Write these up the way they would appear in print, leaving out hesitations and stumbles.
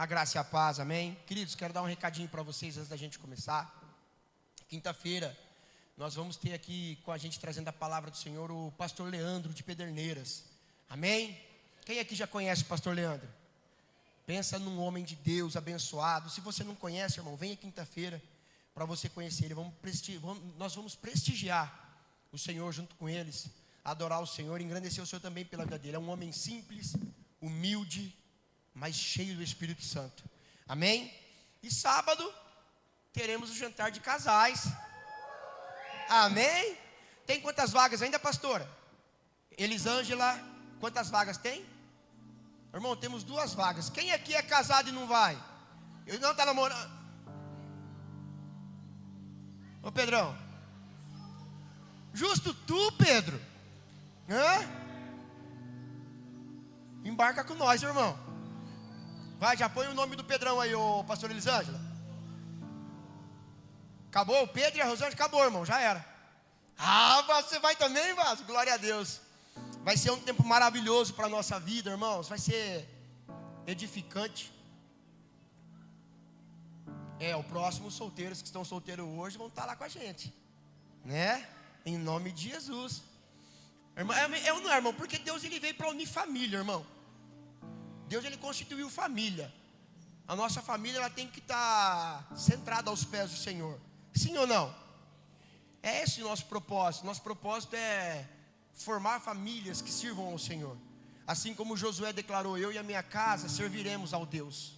A graça e a paz, amém? Queridos, quero dar um recadinho para vocês antes da gente começar. Quinta-feira, nós vamos ter aqui com a gente trazendo a palavra do Senhor o pastor Leandro de Pederneiras, amém? Quem aqui já conhece o pastor Leandro? Pensa num homem de Deus abençoado. Se você não conhece, irmão, venha quinta-feira para você conhecer ele. Nós vamos prestigiar o Senhor junto com eles, adorar o Senhor, engrandecer o Senhor também pela vida dele. É um homem simples, humilde, mas cheio do Espírito Santo, amém? E sábado teremos o jantar de casais, amém? Tem quantas vagas ainda, pastora? Elisângela, quantas vagas tem? Irmão, temos 2 vagas. Quem aqui é casado e não vai? Eu não está namorando. Ô Pedrão, justo tu, Pedro, hã? Embarca com nós, irmão. Vai, já põe o nome do Pedrão aí, ô pastor Elisângela. Acabou? O Pedro e a Rosângela, acabou, irmão, já era. Ah, você vai também, Vaso? Glória a Deus. Vai ser um tempo maravilhoso para a nossa vida, irmãos. Vai ser edificante. Os próximos solteiros que estão solteiros hoje vão estar lá com a gente, né? Em nome de Jesus. Irmão, não é, irmão? Porque Deus ele veio para unir família, irmão. Deus ele constituiu família. A nossa família ela tem que estar centrada aos pés do Senhor. Sim ou não? É esse o nosso propósito. Nosso propósito é formar famílias que sirvam ao Senhor. Assim como Josué declarou: eu e a minha casa serviremos ao Deus.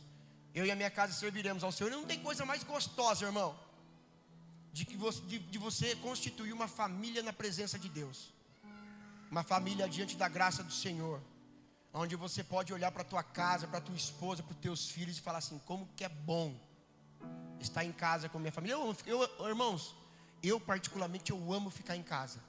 Eu e a minha casa serviremos ao Senhor. E não tem coisa mais gostosa, irmão, de você constituir uma família na presença de Deus. Uma família diante da graça do Senhor, onde você pode olhar para a tua casa, para a tua esposa, para os teus filhos e falar assim: como que é bom estar em casa com minha família. Irmãos, eu particularmente eu amo ficar em casa.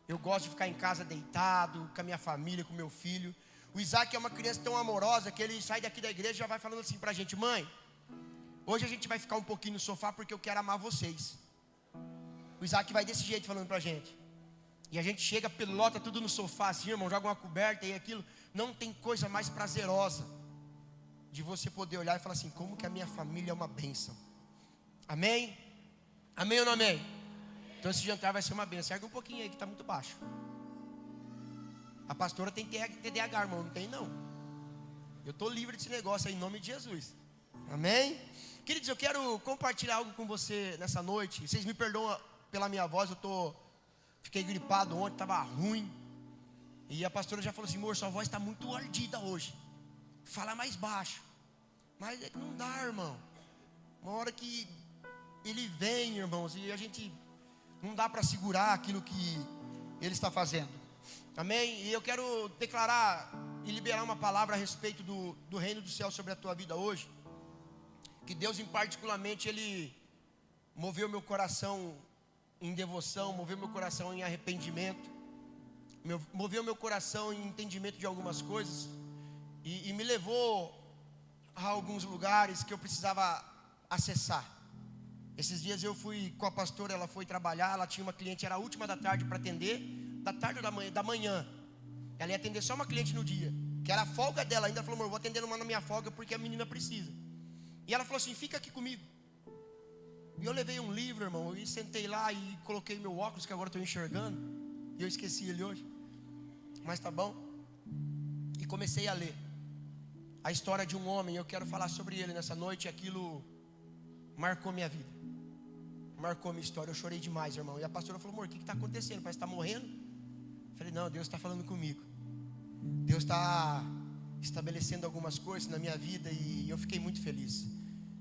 Eu gosto de ficar em casa deitado, com a minha família, com meu filho. O Isaac é uma criança tão amorosa que ele sai daqui da igreja e já vai falando assim para a gente: mãe, hoje a gente vai ficar um pouquinho no sofá porque eu quero amar vocês. O Isaac vai desse jeito falando para a gente. E a gente chega, pelota tudo no sofá assim, irmão, joga uma coberta e aquilo. Não tem coisa mais prazerosa de você poder olhar e falar assim: como que a minha família é uma bênção. Amém? Amém ou não amém? Então esse jantar vai ser uma bênção. Ergue um pouquinho aí que está muito baixo. A pastora tem TDAH, irmão, não tem não. Eu estou livre desse negócio aí em nome de Jesus. Amém? Queridos, eu quero compartilhar algo com você nessa noite. Vocês me perdoam pela minha voz, fiquei gripado ontem, estava ruim. E a pastora já falou assim: amor, sua voz está muito ardida hoje. Fala mais baixo. Mas é que não dá, irmão. Uma hora que ele vem, irmãos, e a gente não dá para segurar aquilo que ele está fazendo. Amém? E eu quero declarar e liberar uma palavra a respeito do reino do céu sobre a tua vida hoje. Que Deus em particularmente ele moveu meu coração em devoção, moveu meu coração em arrependimento, moveu meu coração em entendimento de algumas coisas e me levou a alguns lugares que eu precisava acessar. Esses dias eu fui com a pastora, ela foi trabalhar, ela tinha uma cliente, era a última da tarde para atender, da tarde ou da manhã. Ela ia atender só uma cliente no dia, que era a folga dela ainda. Ela falou: amor, vou atender uma na minha folga porque a menina precisa. E ela falou assim: fica aqui comigo. E eu levei um livro, irmão, e sentei lá e coloquei meu óculos, que agora estou enxergando. E eu esqueci ele hoje, mas tá bom. E comecei a ler a história de um homem. Eu quero falar sobre ele nessa noite. E aquilo marcou minha vida, marcou minha história. Eu chorei demais, irmão. E a pastora falou: amor, o que está acontecendo? Parece que está morrendo. Eu falei: não, Deus está falando comigo. Deus está estabelecendo algumas coisas na minha vida e eu fiquei muito feliz.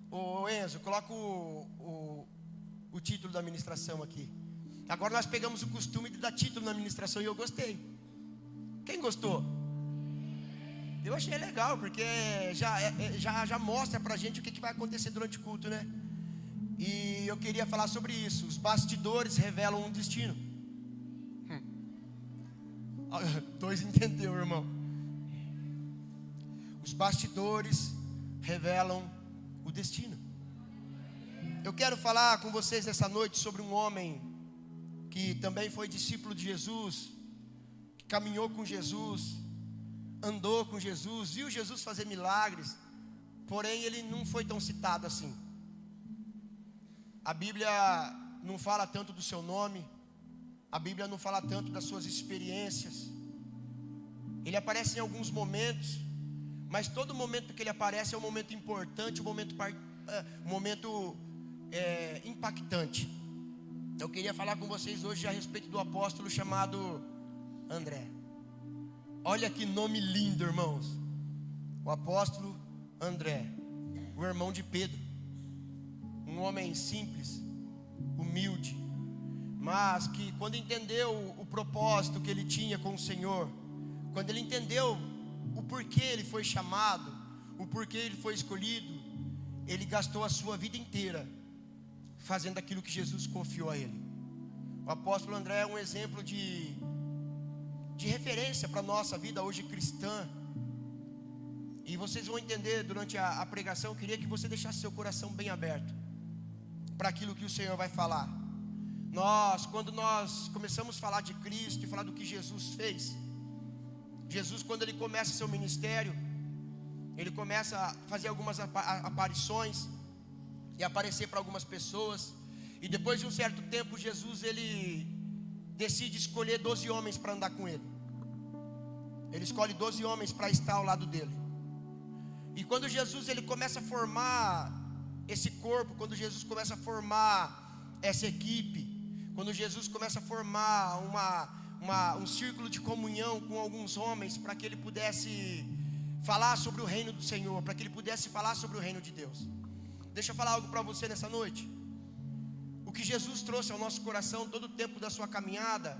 Ô Enzo, coloca o título da ministração aqui. Agora nós pegamos o costume de dar título na ministração e eu gostei. Quem gostou? Eu achei legal, porque já mostra pra gente o que vai acontecer durante o culto, né? E eu queria falar sobre isso. Os bastidores revelam um destino. Dois entendeu, irmão? Os bastidores revelam o destino. Eu quero falar com vocês nessa noite sobre um homem que também foi discípulo de Jesus, que caminhou com Jesus, andou com Jesus, viu Jesus fazer milagres, porém ele não foi tão citado assim. A Bíblia não fala tanto do seu nome, a Bíblia não fala tanto das suas experiências. Ele aparece em alguns momentos, mas todo momento que ele aparece é um momento importante, um momento impactante. Eu queria falar com vocês hoje a respeito do apóstolo chamado André. Olha que nome lindo, irmãos. O apóstolo André, o irmão de Pedro. Um homem simples, humilde, mas que quando entendeu o propósito que ele tinha com o Senhor, quando ele entendeu o porquê ele foi chamado, o porquê ele foi escolhido, ele gastou a sua vida inteira fazendo aquilo que Jesus confiou a ele. O apóstolo André é um exemplo de referência para a nossa vida hoje cristã. E vocês vão entender durante a pregação. Eu queria que você deixasse seu coração bem aberto para aquilo que o Senhor vai falar. Quando nós começamos a falar de Cristo e falar do que Jesus fez, Jesus, quando ele começa seu ministério, ele começa a fazer algumas aparições e aparecer para algumas pessoas. E depois de um certo tempo, Jesus ele decide escolher 12 homens para andar com ele. Ele escolhe 12 homens para estar ao lado dele. E quando Jesus ele começa a formar esse corpo, quando Jesus começa a formar essa equipe, quando Jesus começa a formar um círculo de comunhão com alguns homens, para que ele pudesse falar sobre o reino do Senhor, para que ele pudesse falar sobre o reino de Deus. Deixa eu falar algo para você nessa noite. O que Jesus trouxe ao nosso coração todo o tempo da sua caminhada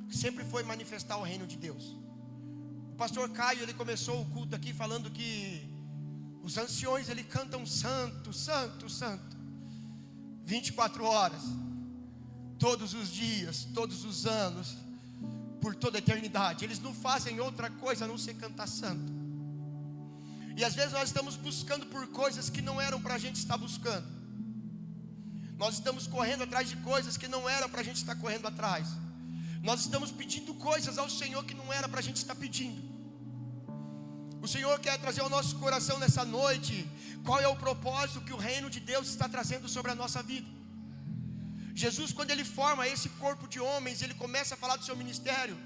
sempre foi manifestar o reino de Deus. O pastor Caio, ele começou o culto aqui falando que os anciões, ele cantam santo, santo, santo 24 horas, todos os dias, todos os anos, por toda a eternidade. Eles não fazem outra coisa a não ser cantar santo. E às vezes nós estamos buscando por coisas que não eram para a gente estar buscando. Nós estamos correndo atrás de coisas que não eram para a gente estar correndo atrás. Nós estamos pedindo coisas ao Senhor que não era para a gente estar pedindo. O Senhor quer trazer ao nosso coração nessa noite qual é o propósito que o reino de Deus está trazendo sobre a nossa vida. Jesus, quando ele forma esse corpo de homens, ele começa a falar do seu ministério.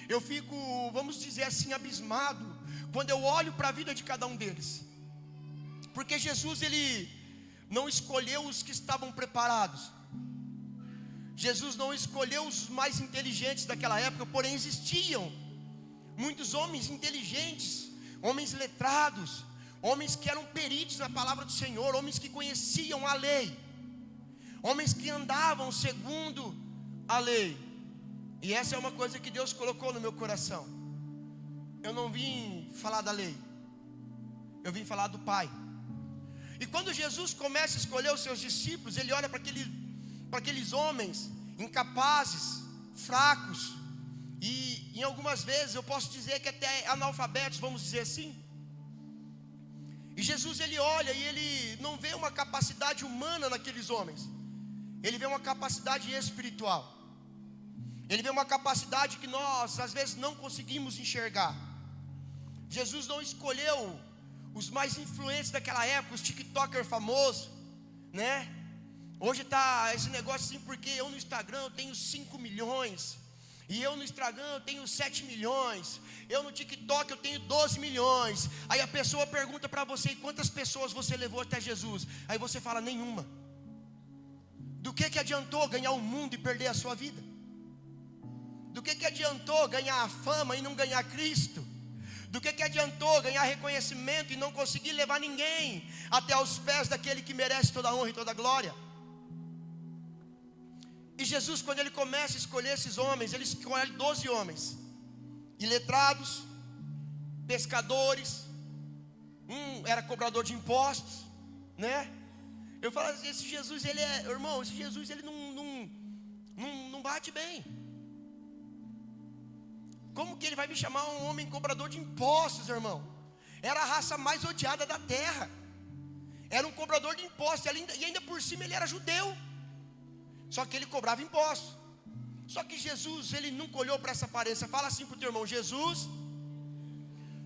Eu fico, vamos dizer assim, abismado quando eu olho para a vida de cada um deles. Porque Jesus, ele não escolheu os que estavam preparados. Jesus não escolheu os mais inteligentes daquela época, porém existiam muitos homens inteligentes, homens letrados, homens que eram peritos na palavra do Senhor, homens que conheciam a lei, homens que andavam segundo a lei. E essa é uma coisa que Deus colocou no meu coração. Eu não vim falar da lei, eu vim falar do Pai. E quando Jesus começa a escolher os seus discípulos, ele olha para aqueles homens incapazes, fracos, e em algumas vezes eu posso dizer que até analfabetos, vamos dizer assim. E Jesus ele olha e ele não vê uma capacidade humana naqueles homens, ele vê uma capacidade espiritual. Ele vê uma capacidade que nós às vezes não conseguimos enxergar. Jesus não escolheu os mais influentes daquela época, os TikToker famosos, né? Hoje está esse negócio assim, porque eu no Instagram eu tenho 5 milhões, e eu no Instagram eu tenho 7 milhões, eu no TikTok eu tenho 12 milhões. Aí a pessoa pergunta para você: quantas pessoas você levou até Jesus? Aí você fala: nenhuma. Do que adiantou ganhar o mundo e perder a sua vida? Do que adiantou ganhar a fama e não ganhar Cristo? Do que adiantou ganhar reconhecimento e não conseguir levar ninguém até aos pés daquele que merece toda a honra e toda a glória? E Jesus, quando ele começa a escolher esses homens, ele escolhe 12 homens, iletrados, pescadores, um era cobrador de impostos, né? Eu falo assim, esse Jesus, ele é, irmão, esse Jesus, ele não bate bem. Como que ele vai me chamar um homem cobrador de impostos, irmão? Era a raça mais odiada da terra. Era um cobrador de impostos, e ainda por cima ele era judeu. Só que ele cobrava impostos. Só que Jesus, ele nunca olhou para essa aparência. Fala assim para o teu irmão: Jesus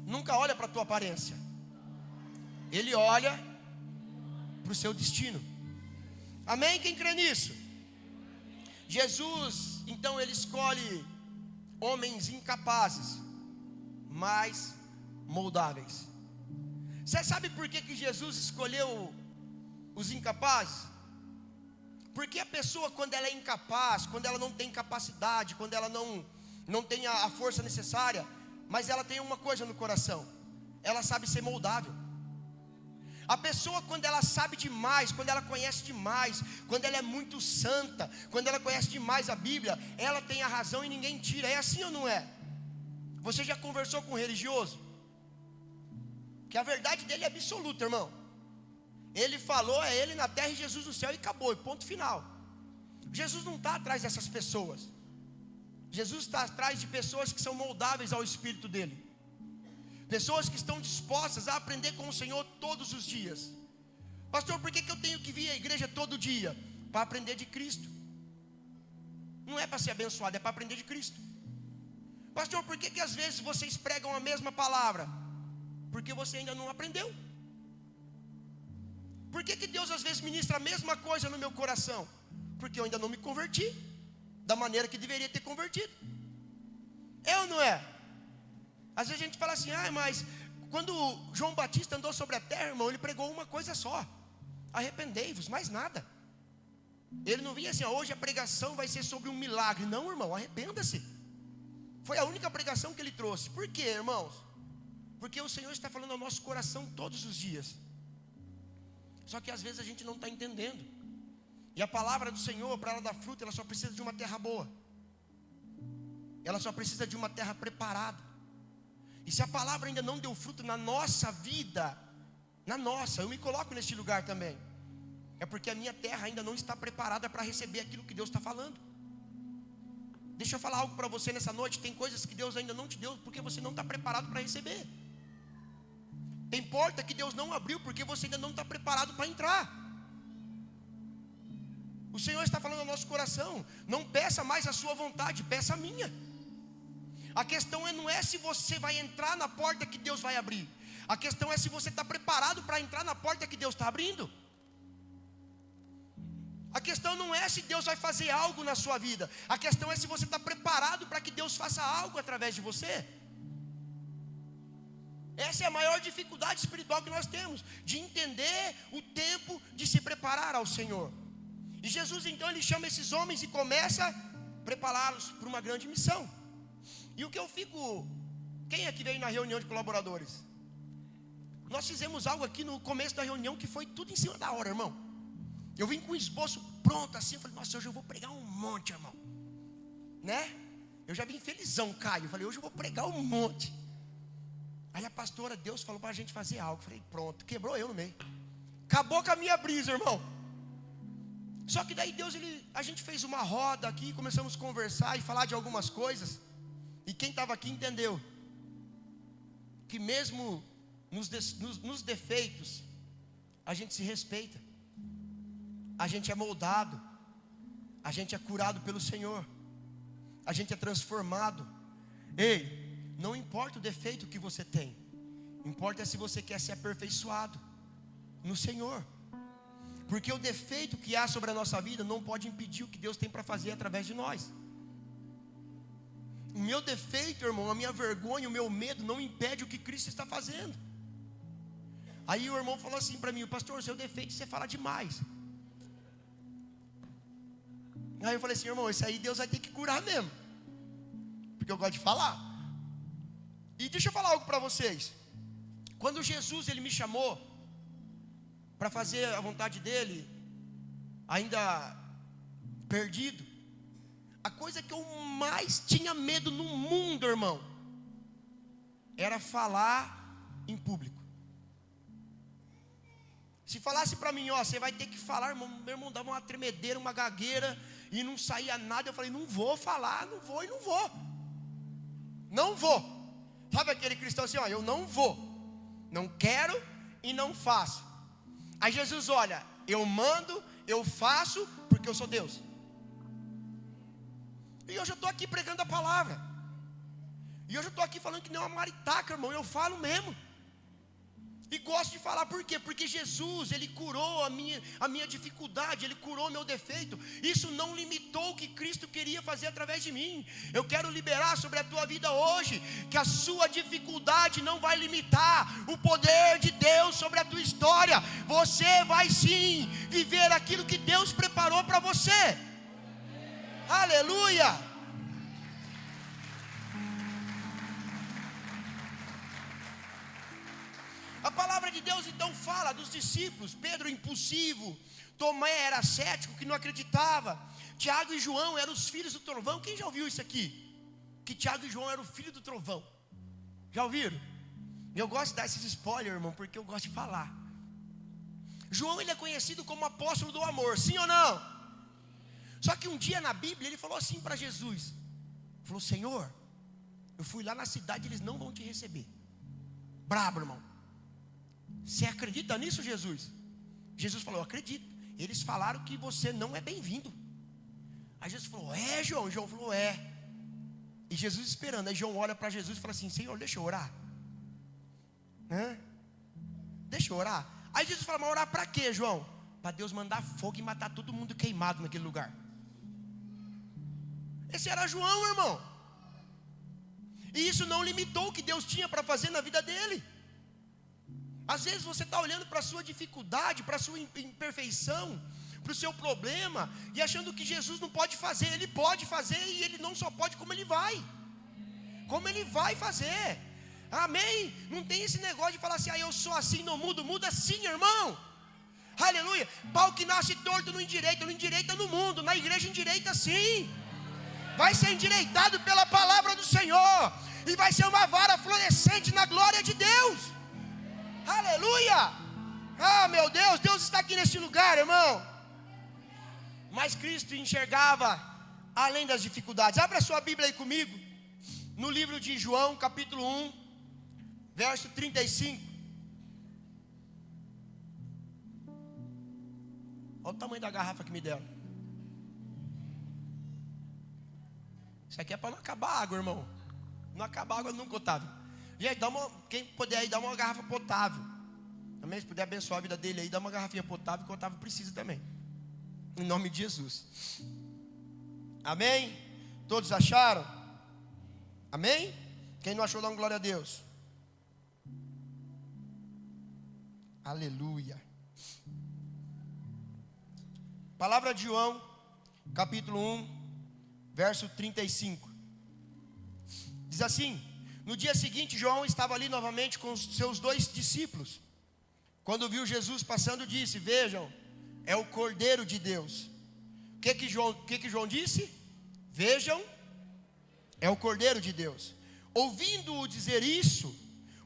nunca olha para a tua aparência, Ele olha para o seu destino. Amém? Quem crê nisso? Jesus, então, ele escolhe homens incapazes, mas moldáveis. Você sabe por que Jesus escolheu os incapazes? Porque a pessoa, quando ela é incapaz, quando ela não tem capacidade, quando ela não tem a força necessária, mas ela tem uma coisa no coração: ela sabe ser moldável. A pessoa, quando ela sabe demais, quando ela conhece demais, quando ela é muito santa, quando ela conhece demais a Bíblia, ela tem a razão e ninguém tira. É assim ou não é? Você já conversou com um religioso? Que a verdade dele é absoluta, irmão. Ele falou, é ele na terra e Jesus no céu, e acabou, e ponto final. Jesus não está atrás dessas pessoas. Jesus está atrás de pessoas que são moldáveis ao Espírito dele. Pessoas que estão dispostas a aprender com o Senhor todos os dias. Pastor, por que eu tenho que vir à igreja todo dia? Para aprender de Cristo. Não é para ser abençoado, é para aprender de Cristo. Pastor, por que às vezes vocês pregam a mesma palavra? Porque você ainda não aprendeu. Por que Deus às vezes ministra a mesma coisa no meu coração? Porque eu ainda não me converti da maneira que deveria ter convertido. É ou não é? Às vezes a gente fala assim, mas quando João Batista andou sobre a terra, irmão, ele pregou uma coisa só: arrependei-vos, mais nada. Ele não vinha assim, hoje a pregação vai ser sobre um milagre. Não, irmão, arrependa-se. Foi a única pregação que ele trouxe. Por quê, irmãos? Porque o Senhor está falando ao nosso coração todos os dias. Só que às vezes a gente não está entendendo. E a palavra do Senhor, para ela dar fruto, ela só precisa de uma terra boa. Ela só precisa de uma terra preparada. E se a palavra ainda não deu fruto na nossa vida, eu me coloco neste lugar também, é porque a minha terra ainda não está preparada para receber aquilo que Deus está falando. Deixa eu falar algo para você nessa noite. Tem coisas que Deus ainda não te deu porque você não está preparado para receber. Tem porta que Deus não abriu porque você ainda não está preparado para entrar. O Senhor está falando ao nosso coração: não peça mais a sua vontade, peça a minha. A questão não é se você vai entrar na porta que Deus vai abrir. A questão é se você está preparado para entrar na porta que Deus está abrindo. A questão não é se Deus vai fazer algo na sua vida. A questão é se você está preparado para que Deus faça algo através de você. Essa é a maior dificuldade espiritual que nós temos, de entender o tempo de se preparar ao Senhor. E Jesus então, ele chama esses homens e começa a prepará-los para uma grande missão. E o que eu fico... Quem é que veio na reunião de colaboradores? Nós fizemos algo aqui no começo da reunião que foi tudo em cima da hora, irmão. Eu vim com o esboço pronto assim, eu falei, nossa, hoje eu vou pregar um monte, irmão, né? Eu já vim felizão, Caio, eu falei, hoje eu vou pregar um monte. Aí a pastora, Deus falou para a gente fazer algo, eu falei, pronto, quebrou eu no meio. Acabou com a minha brisa, irmão. Só que daí Deus, a gente fez uma roda aqui, começamos a conversar e falar de algumas coisas. E quem estava aqui entendeu que mesmo nos defeitos, a gente se respeita. A gente é moldado, a gente é curado pelo Senhor, a gente é transformado. Ei, não importa o defeito que você tem, importa se você quer ser aperfeiçoado no Senhor. Porque o defeito que há sobre a nossa vida não pode impedir o que Deus tem para fazer através de nós. O meu defeito, irmão, a minha vergonha, o meu medo não impede o que Cristo está fazendo. Aí o irmão falou assim para mim, pastor, o seu defeito é você fala demais. Aí eu falei assim, irmão, esse aí Deus vai ter que curar mesmo, porque eu gosto de falar. E deixa eu falar algo para vocês. Quando Jesus, ele me chamou para fazer a vontade dele, ainda perdido, a coisa que eu mais tinha medo no mundo, irmão, era falar em público. Se falasse para mim, você vai ter que falar, irmão, meu irmão dava uma tremedeira, uma gagueira, e não saía nada. Eu falei, não vou falar, não vou. Não vou. Sabe aquele cristão assim, eu não vou, não quero e não faço. Aí Jesus, olha, eu mando, eu faço, porque eu sou Deus. E hoje eu estou aqui pregando a palavra. E hoje eu estou aqui falando que nem uma maritaca, irmão, eu falo mesmo. E gosto de falar por quê? Porque Jesus, Ele curou a minha dificuldade, Ele curou meu defeito. Isso não limitou o que Cristo queria fazer através de mim. Eu quero liberar sobre a tua vida hoje, que a sua dificuldade não vai limitar o poder de Deus sobre a tua história. Você vai sim viver aquilo que Deus preparou para você. Aleluia! A palavra de Deus então fala dos discípulos. Pedro impulsivo, Tomé era cético, que não acreditava, Tiago e João eram os filhos do trovão. Quem já ouviu isso aqui? Que Tiago e João eram o filho do trovão. Já ouviram? Eu gosto de dar esses spoilers, irmão, porque eu gosto de falar. João, ele é conhecido como apóstolo do amor, sim ou não? Só que um dia na Bíblia ele falou assim para Jesus, falou: Senhor, eu fui lá na cidade, eles não vão te receber. Brabo, irmão. Você acredita nisso, Jesus? Jesus falou: eu acredito. Eles falaram que você não é bem-vindo. Aí Jesus falou: é, João? João falou: é. E Jesus esperando. Aí João olha para Jesus e fala assim: Senhor, deixa eu orar. Deixa eu orar. Aí Jesus fala: mas orar para quê, João? Para Deus mandar fogo e matar todo mundo queimado naquele lugar. Esse era João, irmão. E isso não limitou o que Deus tinha para fazer na vida dele. Às vezes você está olhando para a sua dificuldade, para a sua imperfeição, para o seu problema, e achando que Jesus não pode fazer. Ele pode fazer, e Ele não só pode, como Ele vai. Como Ele vai fazer. Amém? Não tem esse negócio de falar assim: ah, eu sou assim, não mudo. Muda sim, irmão. Aleluia. Pau que nasce torto não endireita no mundo. Na igreja endireita sim. Vai ser endireitado pela palavra do Senhor, e vai ser uma vara florescente na glória de Deus. Aleluia! Ah, meu Deus, Deus está aqui neste lugar, irmão. Mas Cristo enxergava além das dificuldades. Abra sua Bíblia aí comigo, no livro de João, capítulo 1, verso 35. Olha o tamanho da garrafa que me deram. Isso aqui é para não acabar a água, irmão. Não acabar a água nunca, Otávio. Gente, quem puder aí, dá uma garrafa potável. Também, se puder abençoar a vida dele aí, dá uma garrafinha potável, que o Otávio precisa também. Em nome de Jesus. Amém? Todos acharam? Amém? Quem não achou, dá uma glória a Deus. Aleluia. Palavra de João, capítulo 1, verso 35. Diz assim: no dia seguinte, João estava ali novamente com os seus 2 discípulos. Quando viu Jesus passando, disse: vejam, é o Cordeiro de Deus. O que João disse? Vejam, é o Cordeiro de Deus. Ouvindo-o dizer isso,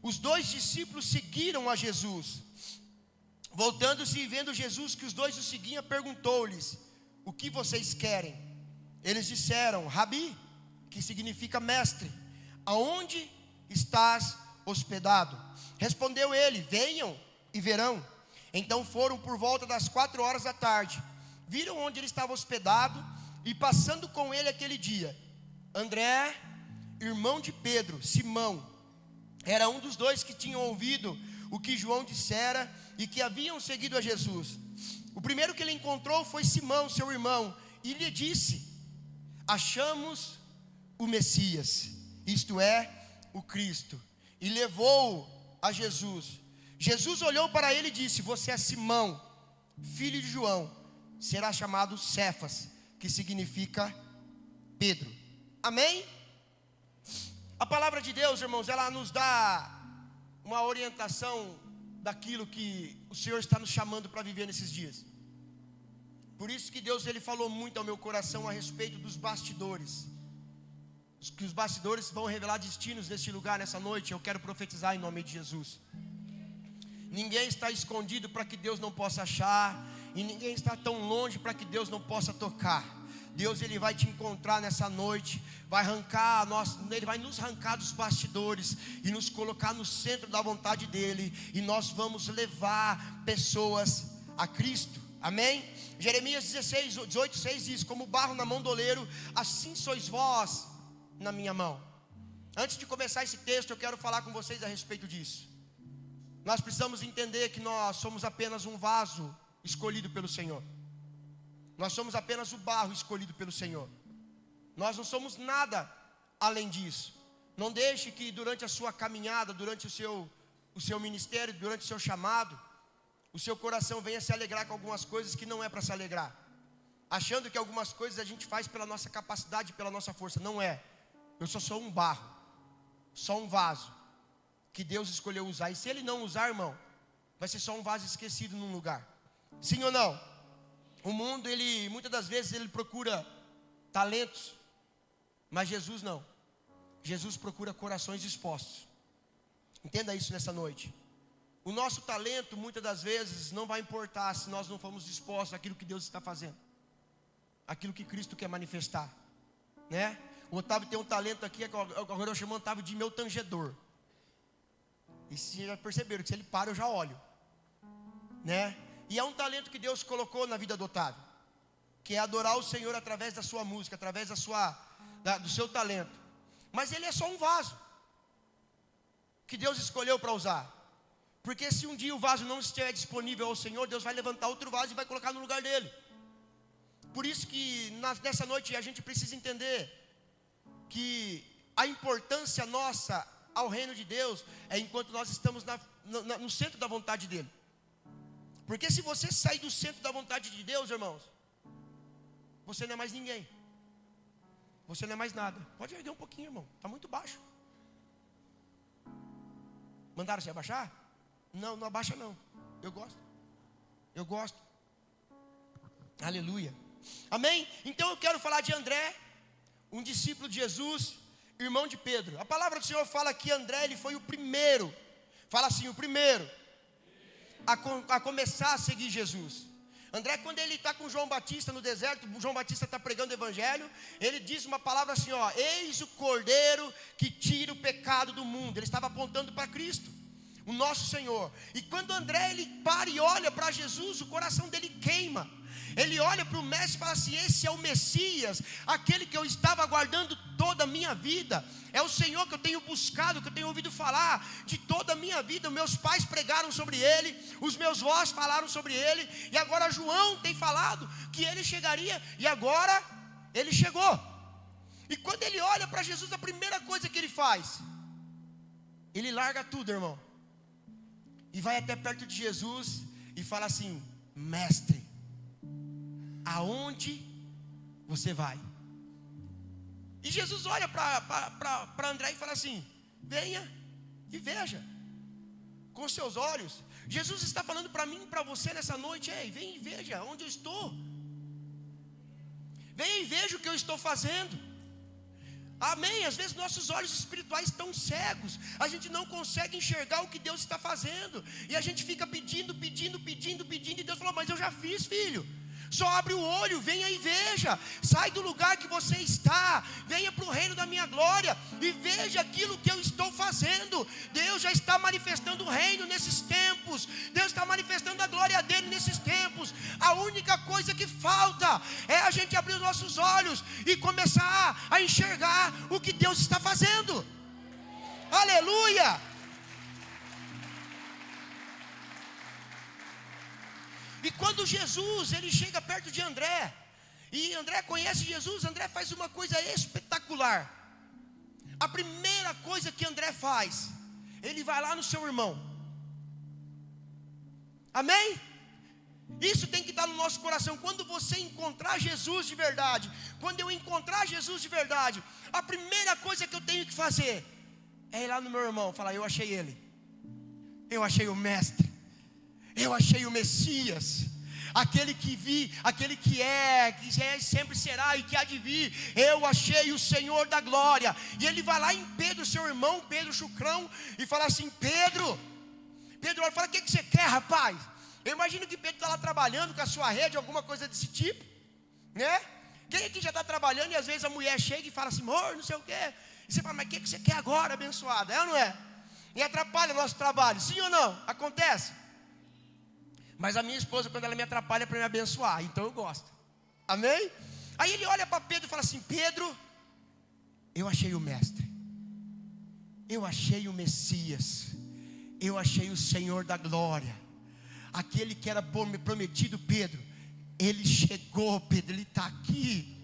os 2 discípulos seguiram a Jesus. Voltando-se e vendo Jesus que os 2 o seguiam, perguntou-lhes: o que vocês querem? Eles disseram: Rabi, que significa mestre, aonde estás hospedado? Respondeu ele: venham e verão. Então foram por volta das 4 horas da tarde, viram onde ele estava hospedado, e passando com ele aquele dia, André, irmão de Pedro, Simão, era um dos 2 que tinham ouvido o que João dissera e que haviam seguido a Jesus. O primeiro que ele encontrou foi Simão, seu irmão, e lhe disse: achamos o Messias, isto é, o Cristo. E levou-o a Jesus. Jesus olhou para ele e disse: você é Simão, filho de João, será chamado Cefas, que significa Pedro. Amém? A palavra de Deus, irmãos, ela nos dá uma orientação daquilo que o Senhor está nos chamando para viver nesses dias. Por isso que Deus, Ele falou muito ao meu coração a respeito dos bastidores. Que os bastidores vão revelar destinos neste lugar, nessa noite. Eu quero profetizar em nome de Jesus. Ninguém está escondido para que Deus não possa achar, e ninguém está tão longe para que Deus não possa tocar. Deus, Ele vai te encontrar nessa noite, Ele vai nos arrancar dos bastidores e nos colocar no centro da vontade dEle, e nós vamos levar pessoas a Cristo. Amém? Jeremias 18:6 diz: como barro na mão do oleiro, assim sois vós na minha mão. Antes de começar esse texto, eu quero falar com vocês a respeito disso. nós precisamos entender que nós somos apenas um vaso escolhido pelo Senhor. Nós somos apenas o barro escolhido pelo Senhor. Nós não somos nada além disso. Não deixe que durante a sua caminhada, durante o seu ministério, durante o seu chamado, o seu coração venha se alegrar com algumas coisas que não é para se alegrar, achando que algumas coisas a gente faz pela nossa capacidade, pela nossa força. Não é. Eu só sou um barro, só um vaso que Deus escolheu usar. E se Ele não usar, irmão, vai ser só um vaso esquecido num lugar. Sim ou não? O mundo, muitas das vezes ele procura talentos, mas Jesus não. Jesus procura corações dispostos. Entenda isso nessa noite. O nosso talento, muitas das vezes, não vai importar se nós não formos dispostos àquilo que Deus está fazendo, aquilo que Cristo quer manifestar, né? O Otávio tem um talento aqui, agora eu chamo o Otávio de meu tangedor. E vocês já perceberam que se ele para, eu já olho, né? E é um talento que Deus colocou na vida do Otávio, que é adorar o Senhor através da sua música, através do seu talento. Mas ele é só um vaso que Deus escolheu para usar. Porque se um dia o vaso não estiver disponível ao Senhor, Deus vai levantar outro vaso e vai colocar no lugar dele. Por isso que nessa noite a gente precisa entender que a importância nossa ao reino de Deus é enquanto nós estamos no centro da vontade dele. Porque se você sair do centro da vontade de Deus, irmãos, você não é mais ninguém. Você não é mais nada. Pode erguer um pouquinho, irmão. Está muito baixo. Mandaram você abaixar? Não, não abaixa não. Eu gosto. Eu gosto. Aleluia. Amém? Então eu quero falar de André, um discípulo de Jesus, irmão de Pedro. A palavra do Senhor fala que André, ele foi o primeiro. Fala assim, o primeiro a começar a seguir Jesus. André, quando ele está com João Batista no deserto, João Batista está pregando o evangelho, ele diz uma palavra assim, ó: eis o cordeiro que tira o pecado do mundo. Ele estava apontando para Cristo, o nosso Senhor. E quando André, ele para e olha para Jesus, o coração dele queima. Ele olha para o mestre e fala assim: esse é o Messias, aquele que eu estava aguardando toda a minha vida. É o Senhor que eu tenho buscado, que eu tenho ouvido falar de toda a minha vida. Meus pais pregaram sobre ele, os meus avós falaram sobre ele, e agora João tem falado que ele chegaria, e agora ele chegou. E quando ele olha para Jesus, a primeira coisa que ele faz, ele larga tudo, irmão, e vai até perto de Jesus e fala assim: mestre, aonde você vai? E Jesus olha para André e fala assim: venha e veja com seus olhos. Jesus está falando para mim e para você nessa noite: ei, vem e veja onde eu estou. Venha e veja o que eu estou fazendo. Amém? Às vezes nossos olhos espirituais estão cegos, a gente não consegue enxergar o que Deus está fazendo, e a gente fica pedindo, e Deus falou: mas eu já fiz, filho. Só abre o olho, venha e veja. Sai do lugar que você está, venha para o reino da minha glória e veja aquilo que eu estou fazendo. Deus já está manifestando o reino nesses tempos. Deus está manifestando a glória dele nesses tempos. A única coisa que falta é a gente abrir os nossos olhos e começar a enxergar o que Deus está fazendo. Aleluia! E quando Jesus, ele chega perto de André, e André conhece Jesus, André faz uma coisa espetacular. A primeira coisa que André faz, ele vai lá no seu irmão. Amém? Isso tem que estar no nosso coração. Quando você encontrar Jesus de verdade, quando eu encontrar Jesus de verdade, a primeira coisa que eu tenho que fazer é ir lá no meu irmão, falar: eu achei ele, eu achei o mestre, eu achei o Messias, aquele que vi, aquele que é sempre será e que há de vir. Eu achei o Senhor da glória. E ele vai lá em Pedro, seu irmão, Pedro Chucrão, e fala assim: Pedro olha, fala: o que você quer, rapaz? Eu imagino que Pedro está lá trabalhando com a sua rede, alguma coisa desse tipo, né? Quem aqui já está trabalhando e às vezes a mulher chega e fala assim: amor, não sei o quê. E você fala: mas o que você quer agora, abençoado? É ou não é? E atrapalha o nosso trabalho, sim ou não? Acontece. Mas a minha esposa, quando ela me atrapalha, é para me abençoar, então eu gosto. Amém? Aí ele olha para Pedro e fala assim: Pedro, eu achei o mestre, eu achei o Messias, eu achei o Senhor da glória, aquele que era prometido, Pedro. Ele chegou, Pedro, Ele está aqui.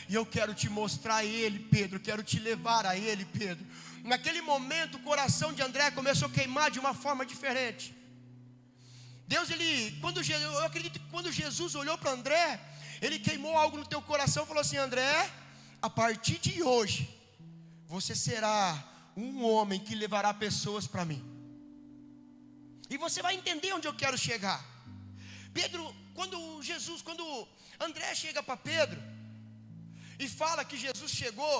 E eu quero te mostrar Ele, Pedro, quero te levar a Ele, Pedro. Naquele momento o coração de André começou a queimar de uma forma diferente. Deus, eu acredito que quando Jesus olhou para André, Ele queimou algo no teu coração e falou assim: André, a partir de hoje, você será um homem que levará pessoas para mim. E você vai entender onde eu quero chegar. Pedro, quando André chega para Pedro e fala que Jesus chegou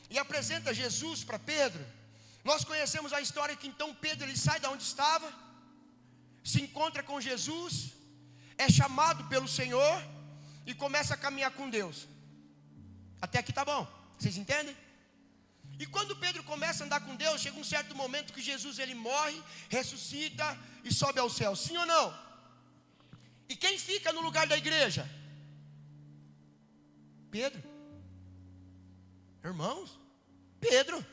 e apresenta Jesus para Pedro, nós conhecemos a história que então Pedro, ele sai da onde estava, se encontra com Jesus, é chamado pelo Senhor e começa a caminhar com Deus. Até aqui tá bom, vocês entendem? E quando Pedro começa a andar com Deus, chega um certo momento que Jesus, ele morre, ressuscita e sobe ao céu, sim ou não? E quem fica no lugar da igreja? Pedro. Irmãos, Pedro.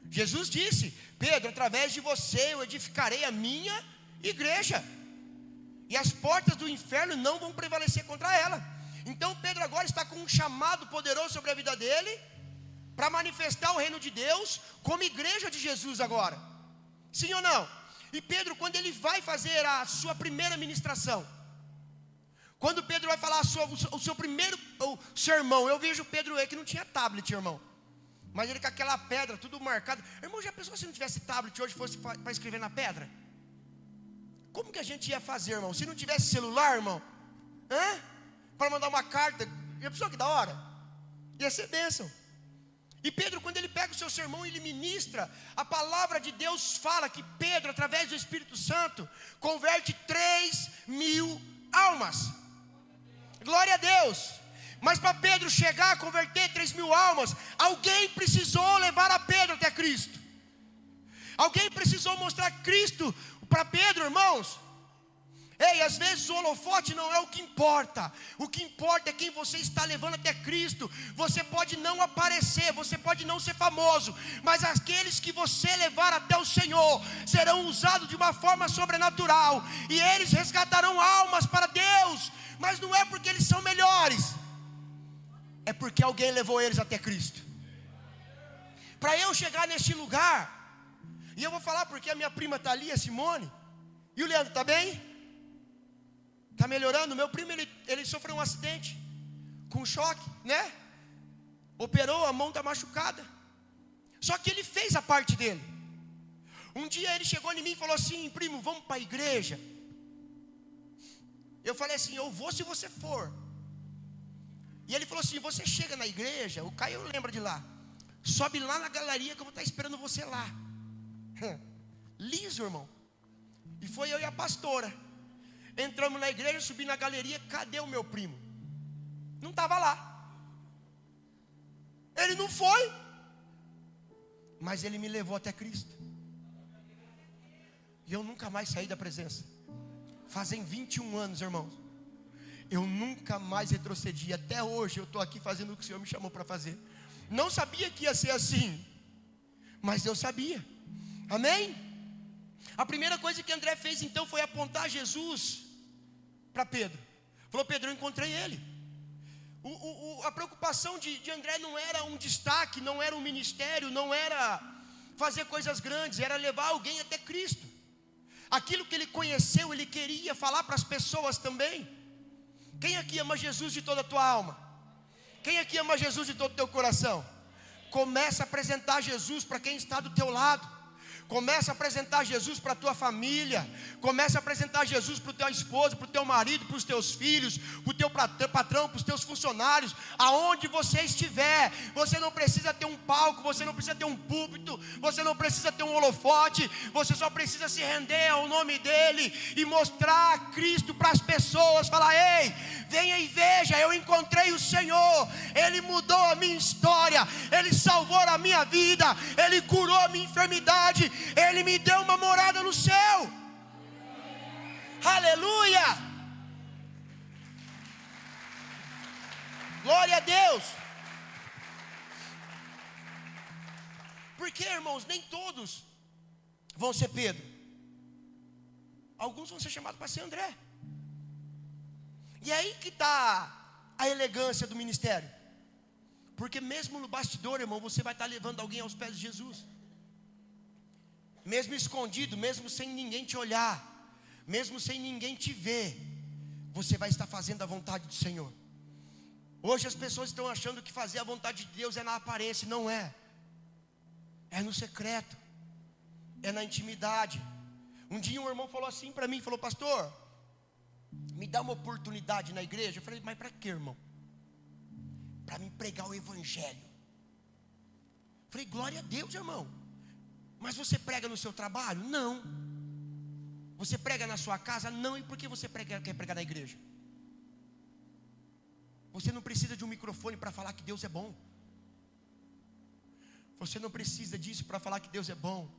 Jesus disse: Pedro, através de você eu edificarei a minha igreja, e as portas do inferno não vão prevalecer contra ela. Então Pedro agora está com um chamado poderoso sobre a vida dele, para manifestar o reino de Deus, como igreja de Jesus agora, sim ou não? E Pedro, quando ele vai fazer a sua primeira ministração, quando Pedro vai falar o seu primeiro sermão, eu vejo Pedro que não tinha tablet, irmão, mas ele com aquela pedra, tudo marcado. Irmão, já pensou se não tivesse tablet hoje, fosse para escrever na pedra? Como que a gente ia fazer, irmão? Se não tivesse celular, irmão, para mandar uma carta, já pensou que da hora? Ia ser bênção. E Pedro, quando ele pega o seu sermão e ele ministra, a palavra de Deus fala que Pedro, através do Espírito Santo, converte 3.000 almas. Glória a Deus. Mas para Pedro chegar a converter 3.000 almas, alguém precisou levar a Pedro até Cristo. Alguém precisou mostrar Cristo para Pedro, irmãos. Ei, às vezes o holofote não é o que importa. O que importa é quem você está levando até Cristo. Você pode não aparecer, você pode não ser famoso, mas aqueles que você levar até o Senhor serão usados de uma forma sobrenatural, e eles resgatarão almas para Deus. Mas não é porque eles são melhores, é porque alguém levou eles até Cristo. Para eu chegar neste lugar, e eu vou falar porque a minha prima está ali, a Simone, e o Leandro está bem? Está melhorando. Meu primo, ele sofreu um acidente, com choque, né? Operou, a mão está machucada. Só que ele fez a parte dele. Um dia ele chegou em mim e falou assim: primo, vamos para a igreja? Eu falei assim: eu vou se você for. E ele falou assim: você chega na igreja, o Caio lembra de lá, sobe lá na galeria que eu vou estar esperando você lá. Liso, irmão. E foi eu e a pastora. Entramos na igreja, subi na galeria, cadê o meu primo? Não estava lá. Ele não foi, mas ele me levou até Cristo. E eu nunca mais saí da presença. Fazem 21 anos, irmãos. Eu nunca mais retrocedi. Até hoje eu estou aqui fazendo o que o Senhor me chamou para fazer. Não sabia que ia ser assim, mas Deus sabia. Amém? A primeira coisa que André fez então foi apontar Jesus para Pedro. Falou: Pedro, eu encontrei ele. A preocupação de André não era um destaque, não era um ministério, não era fazer coisas grandes, era levar alguém até Cristo. Aquilo que ele conheceu, ele queria falar para as pessoas também. Quem aqui ama Jesus de toda a tua alma? Quem aqui ama Jesus de todo o teu coração? Começa a apresentar Jesus para quem está do teu lado. Começa a apresentar Jesus para a tua família. Começa a apresentar Jesus para o teu esposo, para o teu marido, para os teus filhos, para o teu patrão, para os teus funcionários. Aonde você estiver, você não precisa ter um palco, você não precisa ter um púlpito, você não precisa ter um holofote. Você só precisa se render ao nome dele e mostrar Cristo para as pessoas. Falar: ei, venha e veja, eu encontrei o Senhor. Ele mudou a minha história, Ele salvou a minha vida, Ele curou a minha enfermidade, Ele me deu uma morada no céu. Aleluia! Glória a Deus! Porque, irmãos, nem todos vão ser Pedro. alguns vão ser chamados para ser André. E é aí que está a elegância do ministério. Porque mesmo no bastidor, irmão, você vai estar levando alguém aos pés de Jesus. Mesmo escondido, mesmo sem ninguém te olhar, mesmo sem ninguém te ver, você vai estar fazendo a vontade do Senhor. Hoje as pessoas estão achando que fazer a vontade de Deus é na aparência, não é. É no secreto, é na intimidade. Um dia um irmão falou assim para mim, falou: pastor, me dá uma oportunidade na igreja. Eu falei: mas para quê, irmão? Para mim pregar o evangelho. Eu falei: glória a Deus, irmão. Mas você prega no seu trabalho? Não. Você prega na sua casa? Não. E por que você quer pregar na igreja? Você não precisa de um microfone para falar que Deus é bom. Você não precisa disso para falar que Deus é bom.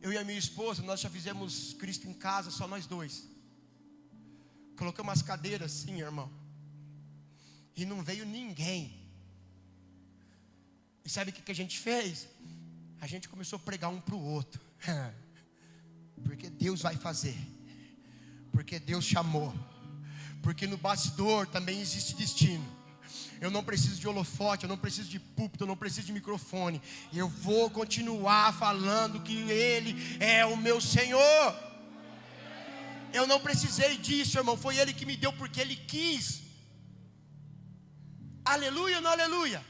Eu e a minha esposa, nós já fizemos Cristo em casa, só nós dois. Colocamos as cadeiras assim, irmão, e não veio ninguém. E sabe o que a gente fez? A gente começou a pregar um para o outro. Porque Deus vai fazer. Porque Deus chamou. Porque no bastidor também existe destino. Eu não preciso de holofote, eu não preciso de púlpito, eu não preciso de microfone. Eu vou continuar falando que Ele é o meu Senhor. Eu não precisei disso, irmão. Foi Ele que me deu porque Ele quis. Aleluia ou não aleluia?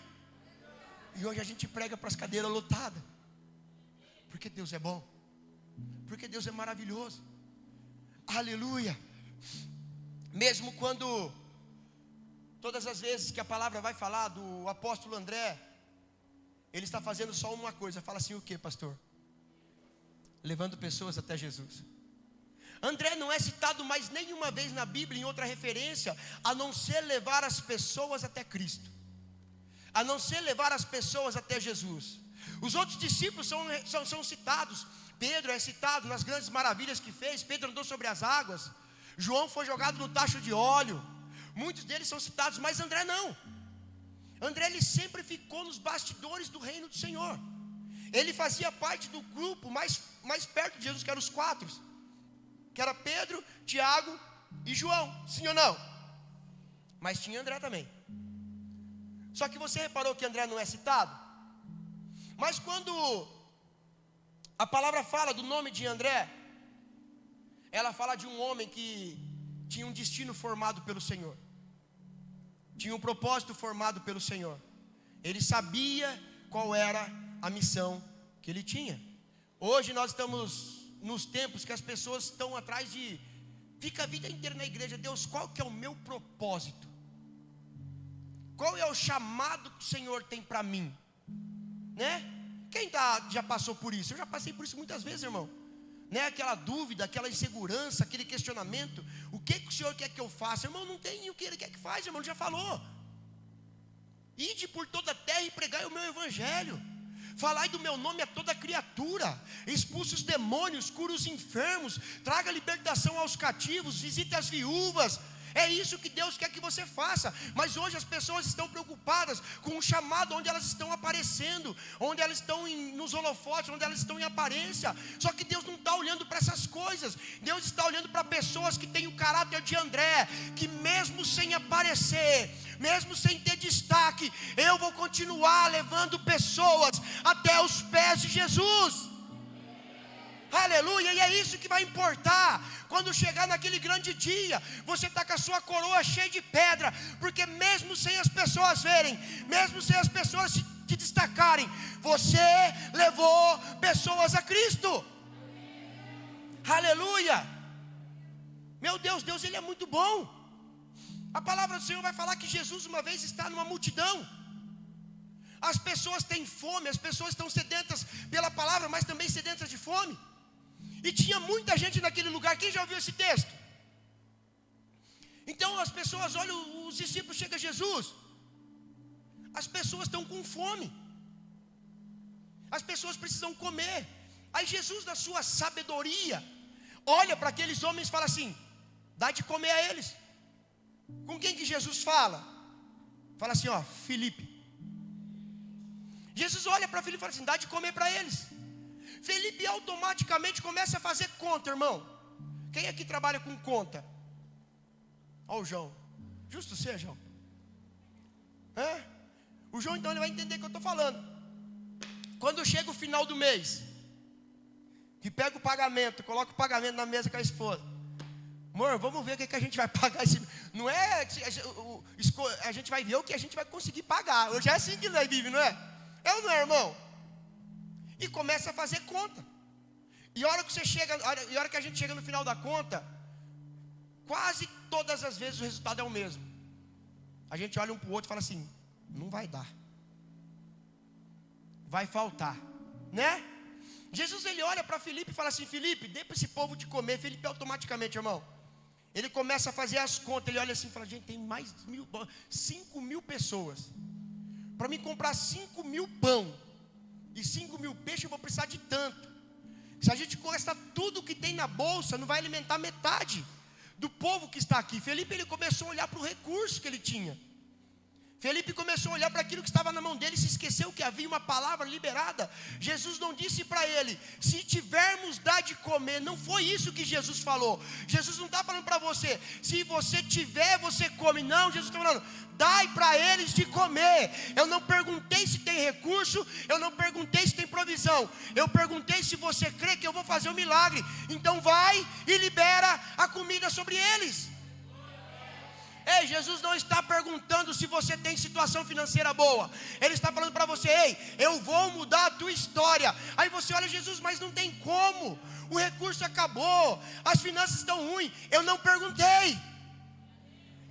E hoje a gente prega para as cadeiras lotadas. Porque Deus é bom. Porque Deus é maravilhoso. Aleluia. Mesmo quando, todas as vezes que a palavra vai falar do apóstolo André, ele está fazendo só uma coisa. Fala assim: o que, pastor? Levando pessoas até Jesus. André não é citado mais nenhuma vez na Bíblia em outra referência, a não ser levar as pessoas até Cristo, a não ser levar as pessoas até Jesus. Os outros discípulos são citados. Pedro é citado nas grandes maravilhas que fez. Pedro andou sobre as águas. João foi jogado no tacho de óleo. Muitos deles são citados, mas André não. André, ele sempre ficou nos bastidores do reino do Senhor. Ele fazia parte do grupo mais perto de Jesus, que eram os 4, que era Pedro, Tiago e João. Sim ou não? Mas tinha André também. Só que você reparou que André não é citado? Mas quando a palavra fala do nome de André, ela fala de um homem que tinha um destino formado pelo Senhor, tinha um propósito formado pelo Senhor. Ele sabia qual era a missão que ele tinha. Hoje nós estamos nos tempos que as pessoas estão atrás de, fica a vida inteira na igreja. Deus, qual que é o meu propósito? Qual é o chamado que o Senhor tem para mim? Né? Quem já passou por isso? Eu já passei por isso muitas vezes, irmão. Né? Aquela dúvida, aquela insegurança, aquele questionamento. O que o Senhor quer que eu faça? Irmão, não tem o que Ele quer que faça, irmão, Ele já falou. Ide por toda a terra e pregai o meu evangelho. Falai do meu nome a toda criatura. Expulse os demônios, cura os enfermos, traga libertação aos cativos, visite as viúvas. É isso que Deus quer que você faça. Mas hoje as pessoas estão preocupadas com o chamado, onde elas estão aparecendo, onde elas estão nos holofotes, onde elas estão em aparência. Só que Deus não está olhando para essas coisas. Deus está olhando para pessoas que têm o caráter de André, que mesmo sem aparecer, mesmo sem ter destaque, eu vou continuar levando pessoas até os pés de Jesus. Aleluia, e é isso que vai importar. Quando chegar naquele grande dia, você está com a sua coroa cheia de pedra, porque mesmo sem as pessoas verem, mesmo sem as pessoas te destacarem, você levou pessoas a Cristo. Aleluia. Meu Deus, Deus Ele é muito bom. A palavra do Senhor vai falar que Jesus uma vez está numa multidão. As pessoas têm fome, as pessoas estão sedentas pela palavra, mas também sedentas de fome. E tinha muita gente naquele lugar. Quem já ouviu esse texto? Então as pessoas olham, os discípulos chegam a Jesus. As pessoas estão com fome. As pessoas precisam comer. Aí Jesus, na sua sabedoria, olha para aqueles homens e fala assim: dá de comer a eles. Com quem que Jesus fala? Fala assim, ó, Filipe. Jesus olha para Filipe e fala assim: dá de comer para eles. Felipe automaticamente começa a fazer conta, irmão. Quem aqui trabalha com conta? Ó o João. Justo seja, João. O João então ele vai entender o que eu estou falando. Quando chega o final do mês, que pega o pagamento, coloca o pagamento na mesa com a esposa. Amor, vamos ver o que a gente vai pagar esse. Não é a gente vai ver o que a gente vai conseguir pagar. Hoje é assim que nós vivemos, não é? É ou não é, irmão? E começa a fazer conta. E a hora que a gente chega no final da conta, quase todas as vezes o resultado é o mesmo. A gente olha um para o outro e fala assim: não vai dar, vai faltar, né? Jesus ele olha para Filipe e fala assim: Filipe, dê para esse povo de comer. Filipe automaticamente, irmão, ele começa a fazer as contas. Ele olha assim e fala: gente, tem mais 5.000 pessoas. Para mim comprar 5.000 pão e 5.000 peixes, eu vou precisar de tanto. Se a gente gastar tudo que tem na bolsa, não vai alimentar metade do povo que está aqui. Felipe ele começou a olhar para o recurso que ele tinha. Felipe começou a olhar para aquilo que estava na mão dele e se esqueceu que havia uma palavra liberada. Jesus não disse para ele: se tivermos dar de comer. Não foi isso que Jesus falou. Jesus não está falando para você: se você tiver, você come. Não, Jesus está falando: dai para eles de comer. Eu não perguntei se tem recurso, eu não perguntei se tem provisão, eu perguntei se você crê que eu vou fazer um milagre. Então vai e libera a comida sobre eles. Ei, Jesus não está perguntando se você tem situação financeira boa. Ele está falando para você: ei, eu vou mudar a tua história. Aí você olha: Jesus, mas não tem como. O recurso acabou, as finanças estão ruins. Eu não perguntei.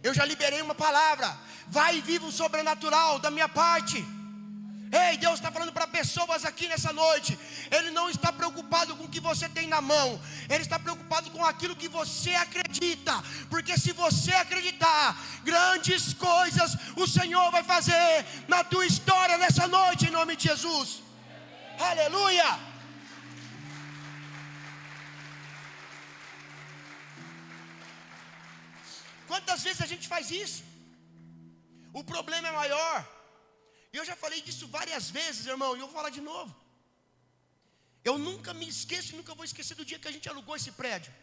Eu já liberei uma palavra. Vai e viva o sobrenatural da minha parte. Ei, Deus está falando para pessoas aqui nessa noite. Ele não está preocupado com o que você tem na mão. Ele está preocupado com aquilo que você acredita. Porque se você acreditar, grandes coisas o Senhor vai fazer na tua história nessa noite, em nome de Jesus. Aleluia. Quantas vezes a gente faz isso? O problema é maior. E eu já falei disso várias vezes, irmão, e eu vou falar de novo. Eu nunca me esqueço, nunca vou esquecer do dia que a gente alugou esse prédio.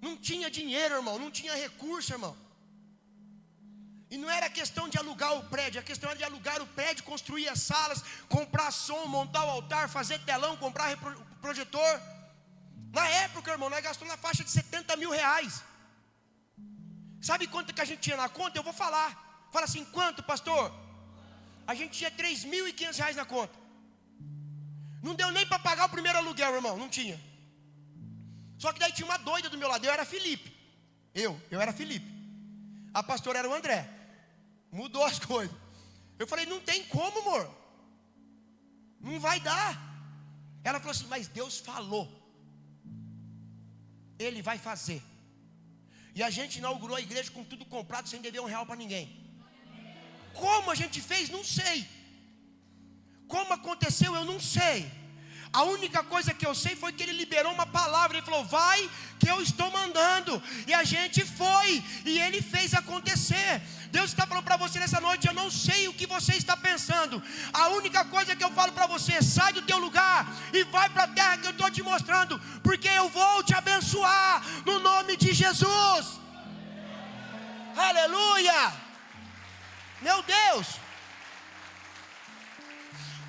Não tinha dinheiro, irmão, não tinha recurso, irmão. E não era questão de alugar o prédio, a questão era de alugar o prédio, construir as salas, comprar som, montar o altar, fazer telão, comprar projetor. Na época, irmão, nós gastamos na faixa de 70 mil reais. Sabe quanto que a gente tinha na conta? Eu vou falar. Fala assim: quanto, pastor? A gente tinha 3.500 reais na conta. Não deu nem para pagar o primeiro aluguel, irmão, não tinha. Só que daí tinha uma doida do meu lado. Eu era Felipe. Eu era Felipe. A pastora era o André. Mudou as coisas. Eu falei: não tem como, amor. Não vai dar. Ela falou assim: mas Deus falou. Ele vai fazer. E a gente inaugurou a igreja com tudo comprado, sem dever R$1 para ninguém. Como a gente fez? Não sei. Como aconteceu? Eu não sei. A única coisa que eu sei foi que ele liberou uma palavra. Ele falou: vai que eu estou mandando. E a gente foi. E ele fez acontecer. Deus está falando para você nessa noite: eu não sei o que você está pensando. A única coisa que eu falo para você: sai do teu lugar e vai para a terra que eu estou te mostrando. Porque eu vou te abençoar no nome de Jesus. Aleluia. Meu Deus,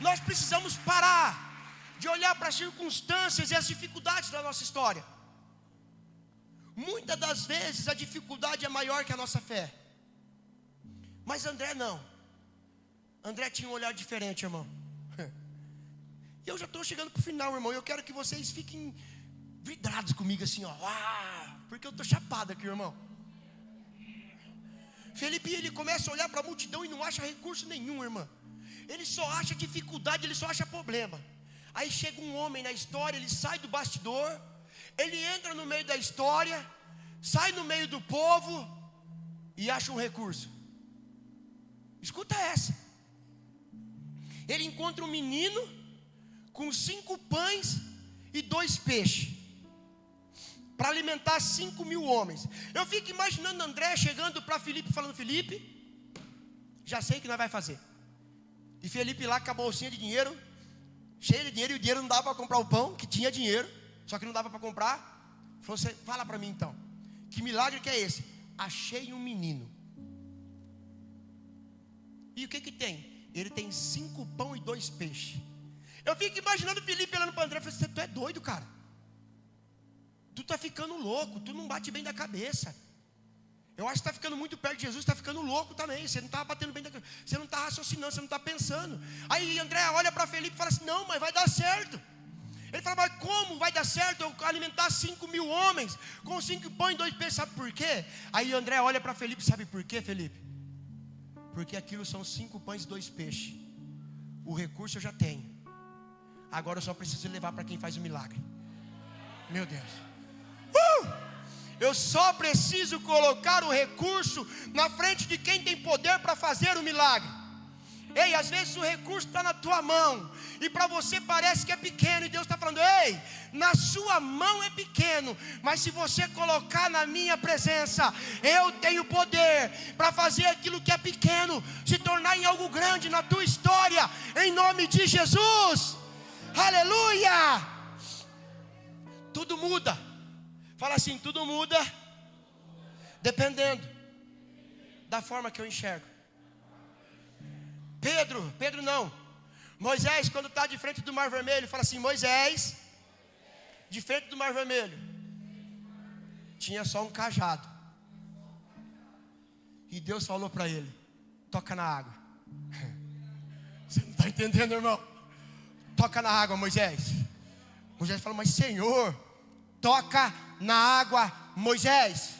nós precisamos parar de olhar para as circunstâncias e as dificuldades da nossa história. Muitas das vezes a dificuldade é maior que a nossa fé. Mas André não. André tinha um olhar diferente, irmão. E eu já estou chegando para o final, irmão. Eu quero que vocês fiquem vidrados comigo assim, ó. Porque eu estou chapado aqui, irmão. Felipe, ele começa a olhar para a multidão e não acha recurso nenhum, irmã. Ele só acha dificuldade, ele só acha problema. Aí chega um homem na história, ele sai do bastidor, ele entra no meio da história, sai no meio do povo e acha um recurso. Escuta essa. Ele encontra um menino com 5 pães e 2 peixes para alimentar 5.000 homens. Eu fico imaginando André chegando para Felipe, falando: Felipe, já sei o que nós vai fazer. E Felipe lá com a bolsinha de dinheiro, cheio de dinheiro, e o dinheiro não dava para comprar o pão, que tinha dinheiro. Só que não dava para comprar. Falou, você fala para mim então, que milagre que é esse? Achei um menino. E o que tem? Ele tem 5 pão e 2 peixes. Eu fico imaginando o Felipe olhando para André e falei, você tu é doido, cara. Tu está ficando louco, tu não bate bem da cabeça. Eu acho que está ficando muito perto de Jesus, está ficando louco também. Você não está batendo bem da cabeça, você não está raciocinando, você não está pensando. Aí André olha para Felipe e fala assim, não, mas vai dar certo. Ele fala, mas como vai dar certo eu alimentar 5.000 homens com 5 pães e 2 peixes, sabe por quê? Aí André olha para Felipe, sabe por quê, Felipe? Porque aquilo são 5 pães e 2 peixes. O recurso eu já tenho. Agora eu só preciso levar para quem faz o milagre. Meu Deus. Eu só preciso colocar o recurso na frente de quem tem poder para fazer o milagre. Ei, às vezes o recurso está na tua mão e para você parece que é pequeno, e Deus está falando, ei, na sua mão é pequeno, mas se você colocar na minha presença, eu tenho poder para fazer aquilo que é pequeno se tornar em algo grande na tua história, em nome de Jesus. Aleluia. Tudo muda. Fala assim, tudo muda dependendo da forma que eu enxergo. Pedro não. Moisés, quando está de frente do Mar Vermelho, fala assim, Moisés, de frente do Mar Vermelho, tinha só um cajado. E Deus falou para ele, toca na água. Você não está entendendo, irmão? Toca na água, Moisés. Moisés falou, mas Senhor, toca na água, Moisés.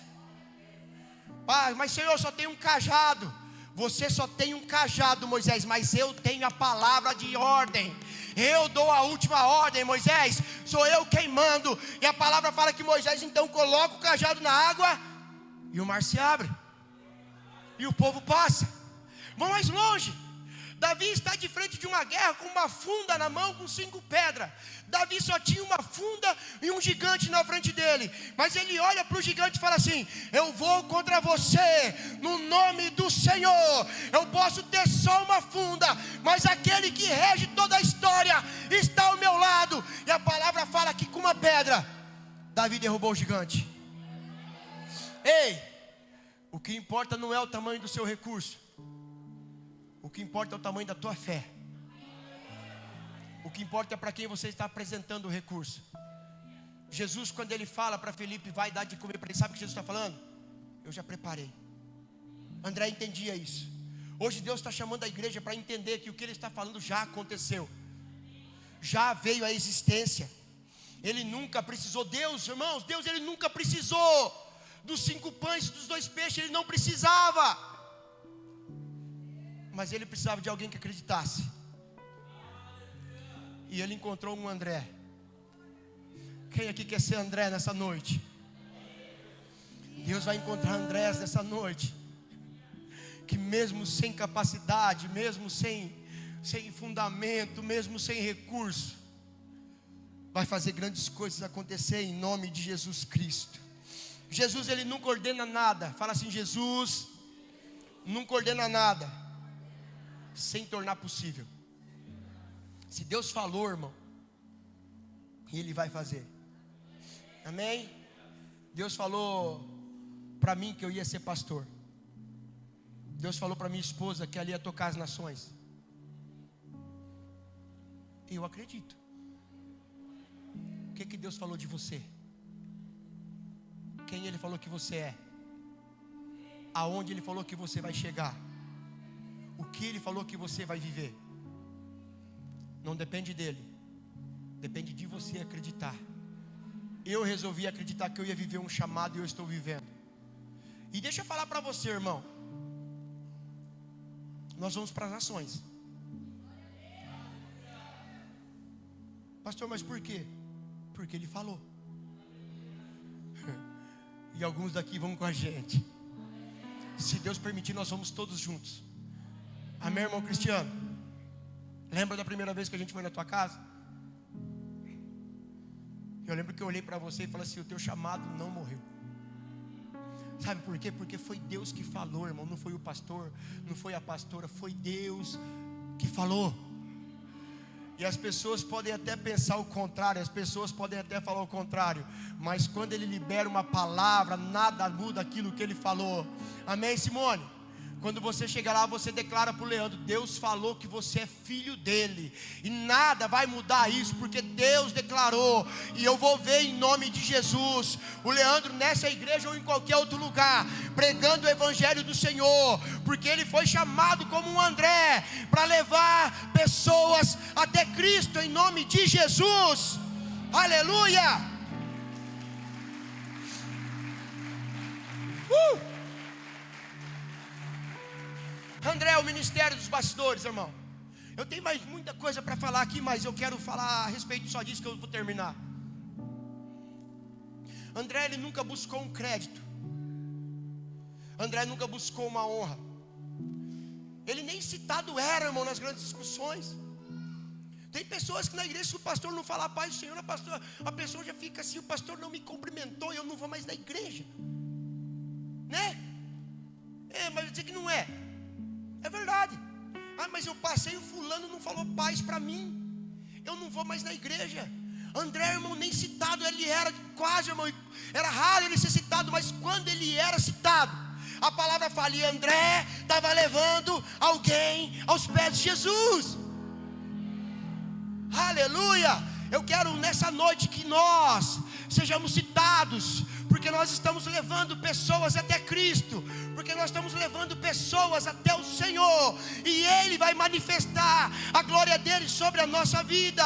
Ah, mas Senhor, só tem um cajado. Você só tem um cajado, Moisés, mas eu tenho a palavra de ordem. Eu dou a última ordem, Moisés. Sou eu quem mando. E a palavra fala que Moisés então coloca o cajado na água e o mar se abre. E o povo passa. Vão mais longe. Davi está de frente de uma guerra com uma funda na mão com 5 pedras. Davi só tinha uma funda e um gigante na frente dele. Mas ele olha para o gigante e fala assim, eu vou contra você no nome do Senhor. Eu posso ter só uma funda, mas aquele que rege toda a história está ao meu lado. E a palavra fala que com uma pedra Davi derrubou o gigante. Ei, o que importa não é o tamanho do seu recurso. O que importa é o tamanho da tua fé. O que importa é para quem você está apresentando o recurso. Jesus, quando ele fala para Felipe, vai dar de comer para ele, sabe o que Jesus está falando? Eu já preparei. André entendia isso. Hoje Deus está chamando a igreja para entender que o que ele está falando já aconteceu. Já veio à existência. Ele nunca precisou, Deus, irmãos, Deus ele nunca precisou dos 5 pães e dos 2 peixes, ele não precisava. Mas ele precisava de alguém que acreditasse. E ele encontrou um André. Quem aqui quer ser André nessa noite? Deus vai encontrar Andrés nessa noite, que mesmo sem capacidade, mesmo sem fundamento, mesmo sem recurso, vai fazer grandes coisas acontecer em nome de Jesus Cristo. Jesus ele nunca ordena nada. Fala assim, Jesus nunca ordena nada sem tornar possível. Se Deus falou, irmão, Ele vai fazer. Amém? Deus falou para mim que eu ia ser pastor. Deus falou para minha esposa que ela ia tocar as nações. Eu acredito. O que Deus falou de você? Quem Ele falou que você é? Aonde Ele falou que você vai chegar? O que Ele falou que você vai viver? Não depende dele, depende de você acreditar. Eu resolvi acreditar que eu ia viver um chamado e eu estou vivendo. E deixa eu falar para você, irmão, nós vamos para as nações. Pastor, mas por quê? Porque Ele falou. E alguns daqui vão com a gente. Se Deus permitir, nós vamos todos juntos. Amém, irmão Cristiano? Lembra da primeira vez que a gente foi na tua casa? Eu lembro que eu olhei para você e falei assim, o teu chamado não morreu. Sabe por quê? Porque foi Deus que falou, irmão. Não foi o pastor, não foi a pastora, foi Deus que falou. E as pessoas podem até pensar o contrário, as pessoas podem até falar o contrário, mas quando ele libera uma palavra, nada muda aquilo que ele falou. Amém, Simone? Quando você chegar lá, você declara para o Leandro: Deus falou que você é filho dele, e nada vai mudar isso, porque Deus declarou. E eu vou ver em nome de Jesus o Leandro nessa igreja ou em qualquer outro lugar, pregando o evangelho do Senhor, porque ele foi chamado como um André, para levar pessoas até Cristo, em nome de Jesus. Aleluia. André, o ministério dos bastidores, irmão. Eu tenho mais muita coisa para falar aqui, mas eu quero falar a respeito só disso que eu vou terminar. André, ele nunca buscou um crédito. André nunca buscou uma honra. Ele nem citado era, irmão, nas grandes discussões. Tem pessoas que na igreja, se o pastor não falar a paz do Senhor, a pessoa já fica assim: o pastor não me cumprimentou, eu não vou mais na igreja, né? Mas eu dizer que não é. É verdade. Mas eu passei, o fulano não falou paz para mim, eu não vou mais na igreja. André, irmão, nem citado ele era, quase, irmão. Era raro ele ser citado, mas quando ele era citado, a palavra fala: e André estava levando alguém aos pés de Jesus. Aleluia. Eu quero nessa noite que nós sejamos citados, porque nós estamos levando pessoas até Cristo, porque nós estamos levando pessoas até o Senhor, e Ele vai manifestar a glória dele sobre a nossa vida.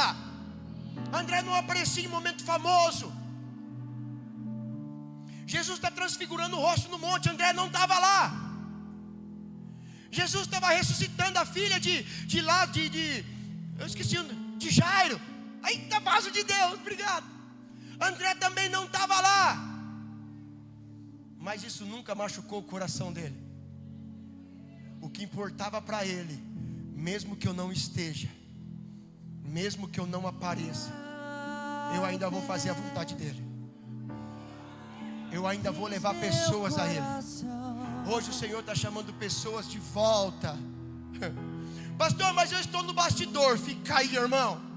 André não aparecia em momento famoso. Jesus está transfigurando o rosto no monte, André não estava lá. Jesus estava ressuscitando a filha de Jairo. Eita, vaso de Deus, obrigado. André também não estava lá, mas isso nunca machucou o coração dele. O que importava para ele: mesmo que eu não esteja, mesmo que eu não apareça, eu ainda vou fazer a vontade dele, eu ainda vou levar pessoas a ele. Hoje o Senhor está chamando pessoas de volta. Pastor, mas eu estou no bastidor. Fica aí, irmão.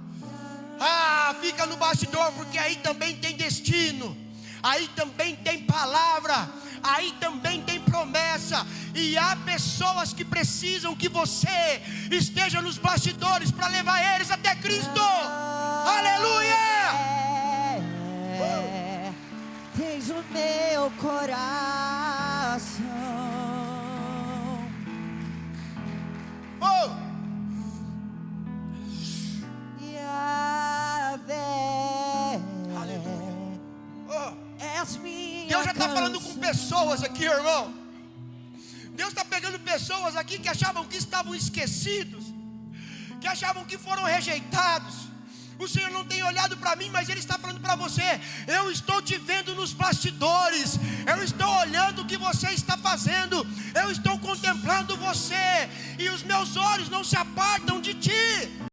Fica no bastidor, porque aí também tem destino, aí também tem palavra, aí também tem promessa. E há pessoas que precisam que você esteja nos bastidores para levar eles até Cristo. Aleluia. Tens o meu coração. Deus já está falando com pessoas aqui, irmão. Deus está pegando pessoas aqui que achavam que estavam esquecidos, que achavam que foram rejeitados. O Senhor não tem olhado para mim, mas Ele está falando para você: eu estou te vendo nos bastidores, eu estou olhando o que você está fazendo, eu estou contemplando você, e os meus olhos não se apartam